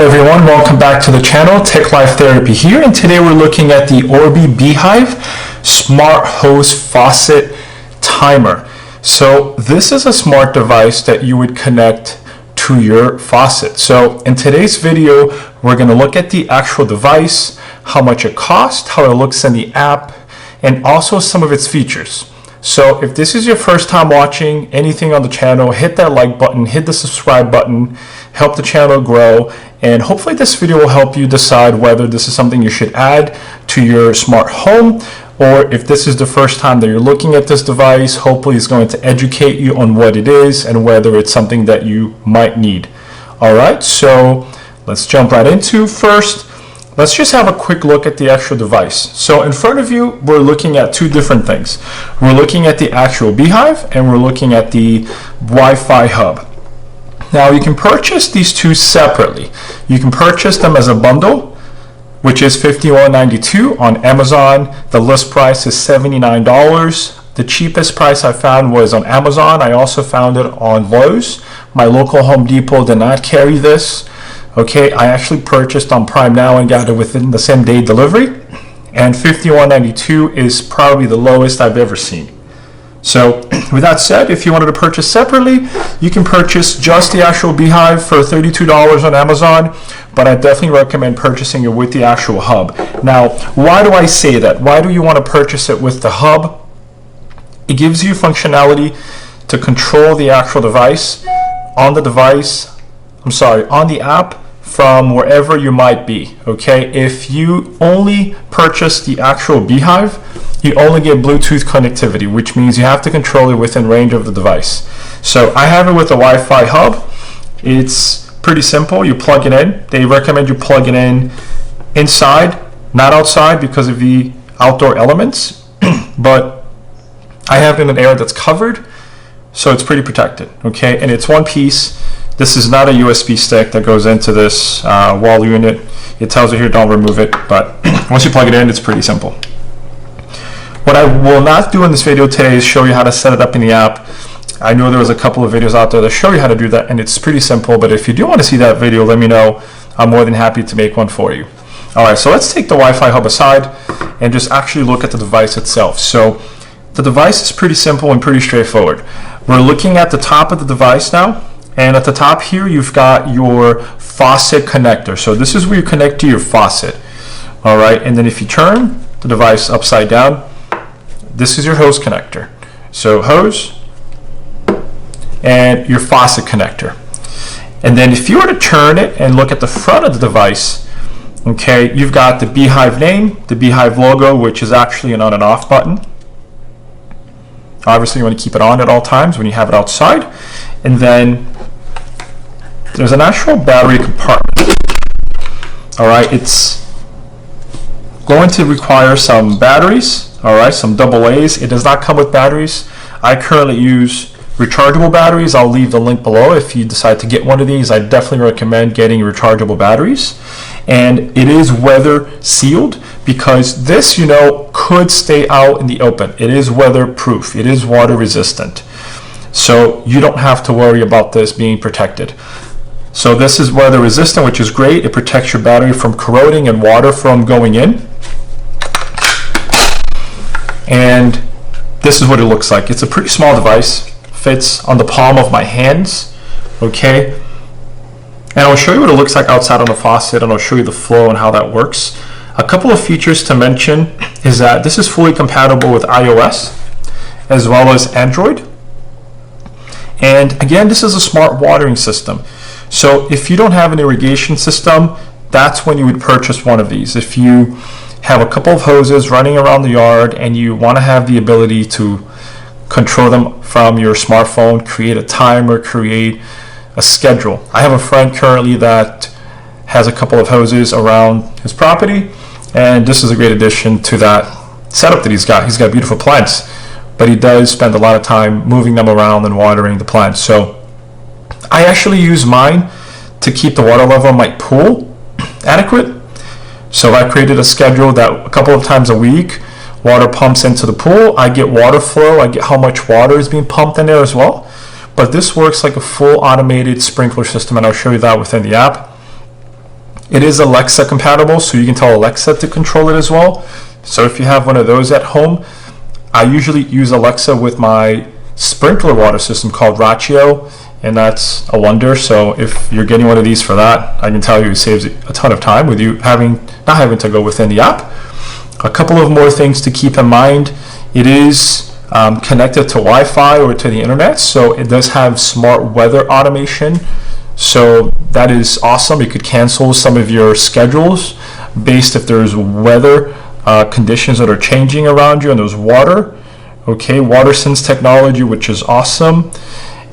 Alright everyone, welcome back to the channel. Tech Life Therapy here, and today we're looking at the Orbi B.Hyve Smart Hose Faucet Timer. So this is a smart device that you would connect to your faucet. So in today's video, we're going to look at the actual device, how much it costs, how it looks in the app, and also some of its features. So if this is your first time watching anything on the channel, hit that like button, hit the subscribe button, help the channel grow, and hopefully this video will help you decide whether this is something you should add to your smart home, or if this is the first time that you're looking at this device, hopefully it's going to educate you on what it is and whether it's something that you might need. Alright, so let's jump right into first. Let's just have a quick look at the actual device. So in front of you, we're looking at two different things. We're looking at the actual B.Hyve and we're looking at the Wi-Fi hub. Now you can purchase these two separately. You can purchase them as a bundle, which is $51.92 on Amazon. The list price is $79. The cheapest price I found was on Amazon. I also found it on Lowe's. My local Home Depot did not carry this. Okay, I actually purchased on Prime Now and got it within the same day delivery, and $51.92 is probably the lowest I've ever seen. So with that said, if you wanted to purchase separately, you can purchase just the actual B.Hyve for $32 on Amazon, but I definitely recommend purchasing it with the actual hub. Now, why do I say that? Why do you want to purchase it with the hub? It gives you functionality to control the actual device on the app from wherever you might be. Okay, if you only purchase the actual B.Hyve, you only get Bluetooth connectivity, which means you have to control it within range of the device. So I have it with the Wi-Fi hub. It's pretty simple. You plug it in. They recommend you plug it in inside, not outside because of the outdoor elements, but I have it in an area that's covered, so it's pretty protected. Okay, and it's one piece. This is not a USB stick that goes into this wall unit. It tells you here don't remove it, but once you plug it in, it's pretty simple. What I will not do in this video today is show you how to set it up in the app. I know there was a couple of videos out there that show you how to do that, and it's pretty simple, but if you do want to see that video, let me know. I'm more than happy to make one for you. Alright, so let's take the Wi-Fi hub aside and just actually look at the device itself. So the device is pretty simple and pretty straightforward. We're looking at the top of the device now. And at the top here, you've got your faucet connector. So this is where you connect to your faucet. All right, and then if you turn the device upside down, this is your hose connector. So hose and your faucet connector. And then if you were to turn it and look at the front of the device, okay, you've got the B.Hyve name, the B.Hyve logo, which is actually an on and off button. Obviously, you want to keep it on at all times when you have it outside. And then there's an actual battery compartment. All right, it's going to require some batteries. All right, some AA's. It does not come with batteries. I currently use rechargeable batteries. I'll leave the link below if you decide to get one of these. I definitely recommend getting rechargeable batteries. And it is weather sealed because this, you know, could stay out in the open. It is weatherproof. It is water resistant. So you don't have to worry about this being protected. So this is weather resistant, which is great. It protects your battery from corroding and water from going in. And this is what it looks like. It's a pretty small device. Fits on the palm of my hands. Okay. And I'll show you what it looks like outside on the faucet, and I'll show you the flow and how that works. A couple of features to mention is that this is fully compatible with iOS as well as Android. And again, this is a smart watering system. So if you don't have an irrigation system, that's when you would purchase one of these. If you have a couple of hoses running around the yard and you want to have the ability to control them from your smartphone, create a timer, create a schedule. I have a friend currently that has a couple of hoses around his property, and this is a great addition to that setup that he's got. He's got beautiful plants, but he does spend a lot of time moving them around and watering the plants. So I actually use mine to keep the water level in my pool adequate. So I created a schedule that a couple of times a week, water pumps into the pool. I get water flow. I get how much water is being pumped in there as well. But this works like a full automated sprinkler system, and I'll show you that within the app. It is Alexa compatible, so you can tell Alexa to control it as well. So if you have one of those at home, I usually use Alexa with my sprinkler water system called Ratio, and that's a wonder. So if you're getting one of these for that, I can tell you it saves a ton of time with you not having to go within the app. A couple of more things to keep in mind. It is connected to Wi-Fi or to the internet, so it does have smart weather automation. So that is awesome. You could cancel some of your schedules based if there's weather conditions that are changing around you and there's water. Okay, WaterSense technology, which is awesome.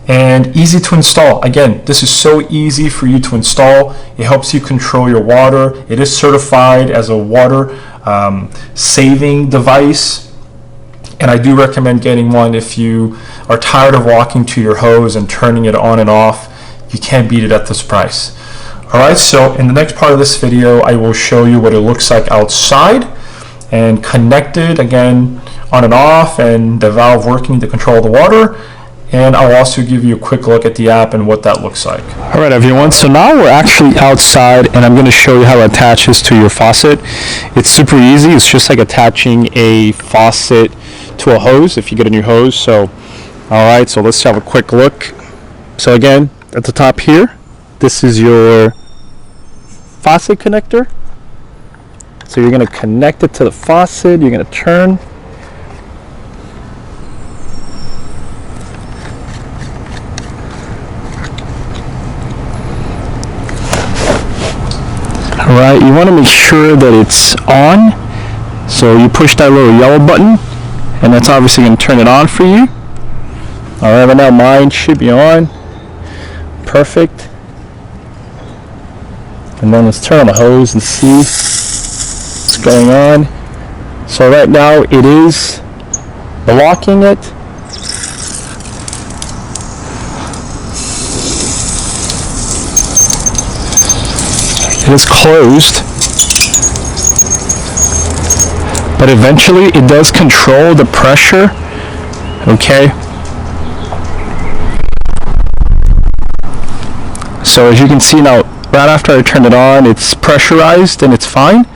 And easy to install. Again, this is so easy for you to install. It helps you control your water. It is certified as a water saving device. And I do recommend getting one if you are tired of walking to your hose and turning it on and off. You can't beat it at this price. Alright, so in the next part of this video, I will show you what it looks like outside and connected, again, on and off, and the valve working to control the water. And I'll also give you a quick look at the app and what that looks like. Alright everyone, so now we're actually outside and I'm going to show you how it attaches to your faucet. It's super easy. It's just like attaching a faucet to a hose if you get a new hose. So alright, so let's have a quick look. So again, at the top here, this is your faucet connector. So you're going to connect it to the faucet, you're going to turn. Alright, you want to make sure that it's on. So you push that little yellow button, and that's obviously going to turn it on for you. Alright, right now mine should be on. Perfect. And then let's turn on the hose and see what's going on. So right now it is blocking it. It is closed, but eventually it does control the pressure. Okay. So as you can see now, right after I turned it on, it's pressurized and it's fine.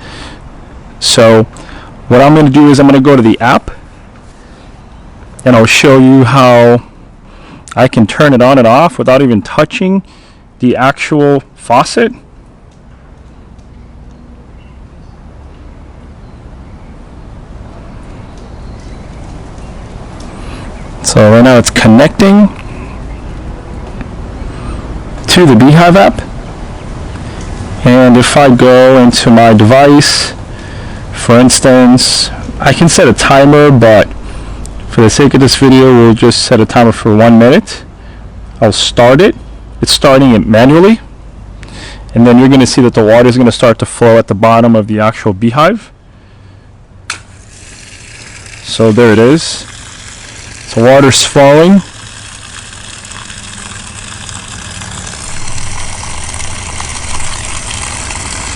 So what I'm going to do is I'm going to go to the app and I'll show you how I can turn it on and off without even touching the actual faucet. So right now it's connecting to the B.Hyve app, and if I go into my device, for instance, I can set a timer, but for the sake of this video we'll just set a timer for 1 minute. I'll start it. It's starting it manually, and then you're going to see that the water is going to start to flow at the bottom of the actual B.Hyve. So there it is. So water's flowing.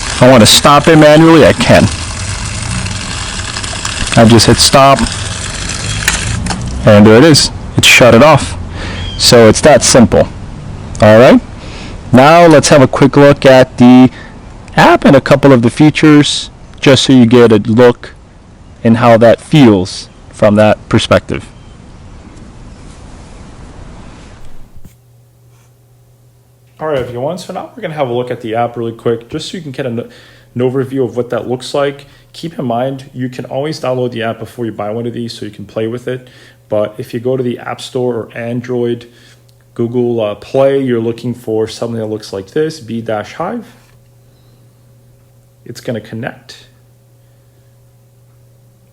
If I want to stop it manually, I can. I just hit stop, and there it is. It shut it off. So it's that simple. Alright, now let's have a quick look at the app and a couple of the features, just so you get a look and how that feels from that perspective. Alright everyone, so now we're going to have a look at the app really quick, just so you can get an overview of what that looks like. Keep in mind, you can always download the app before you buy one of these so you can play with it. But if you go to the App Store or Android, Google Play, you're looking for something that looks like this, B.Hyve. It's going to connect.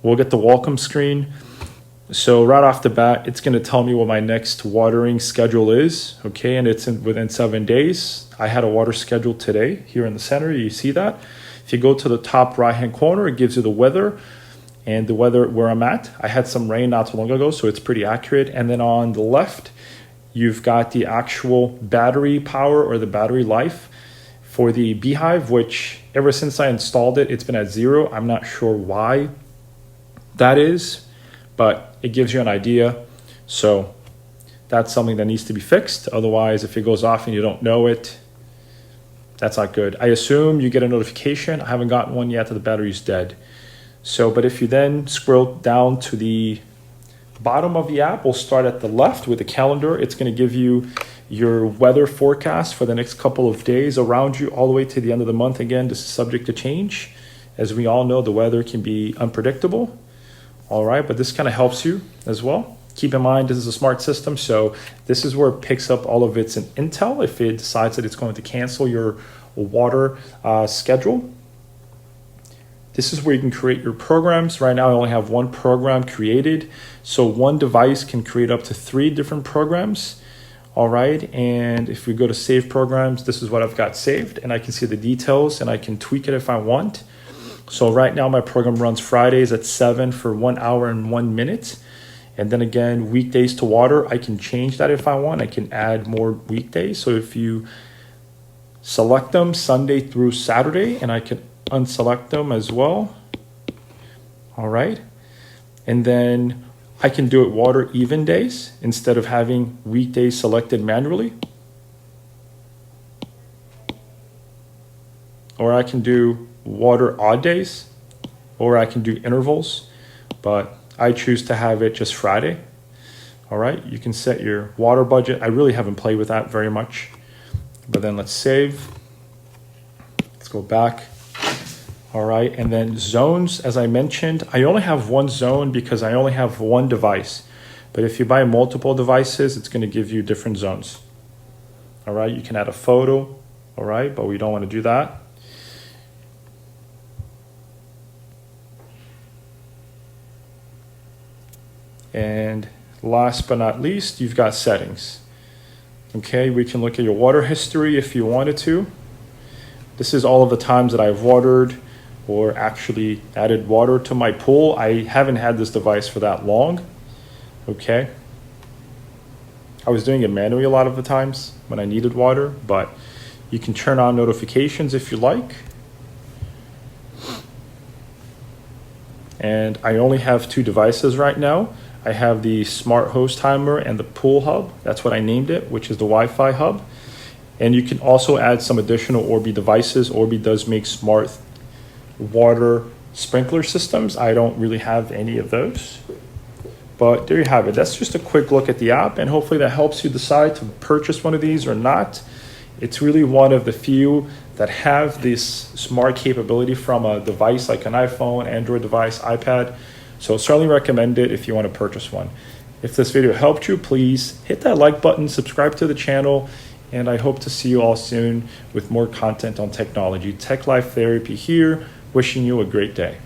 We'll get the welcome screen. So right off the bat, it's going to tell me what my next watering schedule is. Okay, and it's within 7 days. I had a water schedule today here in the center. You see that? If you go to the top right-hand corner, it gives you the weather and the weather where I'm at. I had some rain not too long ago, so it's pretty accurate. And then on the left, you've got the actual battery power or the battery life for the B.Hyve, which ever since I installed it, it's been at 0. I'm not sure why that is, but it gives you an idea. So that's something that needs to be fixed. Otherwise, if it goes off and you don't know it, That's not good. I assume you get a notification. I haven't gotten one yet that the battery's dead. So, but if you then scroll down to the bottom of the app, we'll start at the left with the calendar. It's going to give you your weather forecast for the next couple of days around you all the way to the end of the month. Again, this is subject to change. As we all know, the weather can be unpredictable. All right, but this kind of helps you as well. Keep in mind, this is a smart system, so this is where it picks up all of its intel if it decides that it's going to cancel your water schedule. This is where you can create your programs. Right now, I only have one program created, so one device can create up to 3 different programs. All right, and if we go to save programs, this is what I've got saved, and I can see the details, and I can tweak it if I want. So right now, my program runs Fridays at 7 for 1 hour and 1 minute. And then again, weekdays to water, I can change that if I want. I can add more weekdays. So if you select them Sunday through Saturday, and I can unselect them as well. All right. And then I can do it water even days instead of having weekdays selected manually. Or I can do water odd days, or I can do intervals, but I choose to have it just Friday. All right, you can set your water budget. I really haven't played with that very much, but then let's save. Let's go back. All right, and then zones, as I mentioned, I only have one zone because I only have one device. But if you buy multiple devices, it's going to give you different zones. All right, you can add a photo. All right, but we don't want to do that. And last but not least, you've got settings. Okay, we can look at your water history if you wanted to. This is all of the times that I've watered or actually added water to my pool. I haven't had this device for that long. Okay. I was doing it manually a lot of the times when I needed water, but you can turn on notifications if you like. And I only have 2 devices right now. I have the smart hose timer and the pool hub. That's what I named it, which is the Wi-Fi hub. And you can also add some additional Orbi devices. Orbi does make smart water sprinkler systems. I don't really have any of those. But there you have it. That's just a quick look at the app, and hopefully that helps you decide to purchase one of these or not. It's really one of the few that have this smart capability from a device like an iPhone, Android device, iPad. So certainly recommend it if you want to purchase one. If this video helped you, please hit that like button, subscribe to the channel, and I hope to see you all soon with more content on technology. Tech Life Therapy here, wishing you a great day.